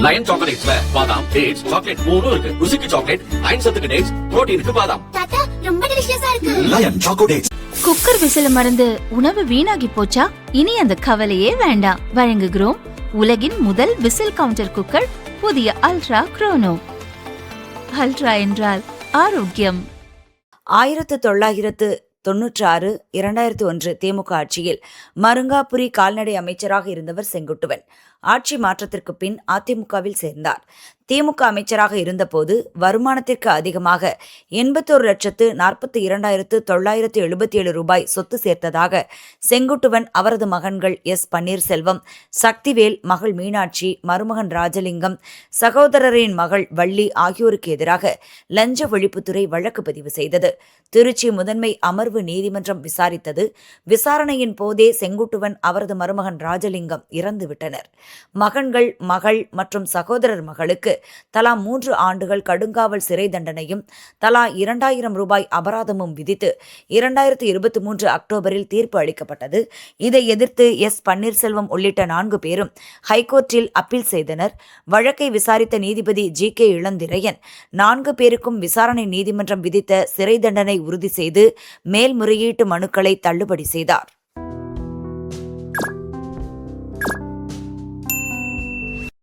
Line சாக்லேட்ஸ்ல பாதாம், dates, chocolate மூணும் இருக்கு. ருசிக்கு சாக்லேட், அயன் சத்துக்கு டேட்ஸ், புரோட்டீனுக்கு பாதாம். தாத்தா ரொம்ப டெலிஷியஸா இருக்கு. Line choco dates. குக்கர் விசில மறந்து உணவு வீணாகி போச்சா? இனி அந்த கவலையே வேண்டாம். வழங்குகிறோம் உலகின் முதல் விசில் கவுண்டர் குக்கர், புதிய அல்ட்ரா குரோனோ. அல்ட்ரா என்றால் ஆரோக்கியம். 1996 2001 திமுக ஆட்சியில் மருங்காபுரி கால்நடை அமைச்சராக இருந்தவர் செங்குட்டுவன். ஆட்சி மாற்றத்திற்கு பின் அதிமுகவில் சேர்ந்தார். திமுக அமைச்சராக இருந்தபோது வருமானத்திற்கு அதிகமாக 81,42,977 ரூபாய் சொத்து சேர்த்ததாக செங்குட்டுவன், அவரது மகன்கள் எஸ். பன்னீர்செல்வம், சக்திவேல், மகள் மீனாட்சி, மருமகன் ராஜலிங்கம், சகோதரரின் மகள் வள்ளி ஆகியோருக்கு எதிராக லஞ்ச ஒழிப்புத்துறை வழக்கு பதிவு செய்தது. திருச்சி முதன்மை அமர்வு நீதிமன்றம் விசாரித்தது. விசாரணையின் போதே செங்குட்டுவன், அவரது மருமகன் ராஜலிங்கம் இறந்துவிட்டனர். மகன்கள், மகள் மற்றும் சகோதரர் மகளுக்கு தலா 3 ஆண்டுகள் கடுங்காவல் சிறை தண்டனையும் தலா 2000 ரூபாய் அபராதமும் விதித்து 2023 அக்டோபரில் தீர்ப்பு அளிக்கப்பட்டது. இதை எதிர்த்து எஸ். பன்னீர்செல்வம் உள்ளிட்ட 4 பேரும் ஹைகோர்ட்டில் அப்பீல் செய்தனர். வழக்கை விசாரித்த நீதிபதி ஜி.கே. இளந்திரையன் 4 பேருக்கும் விசாரணை நீதிமன்றம் விதித்த சிறை தண்டனை உறுதி செய்து மேல்முறையீட்டு மனுக்களை தள்ளுபடி செய்தார்.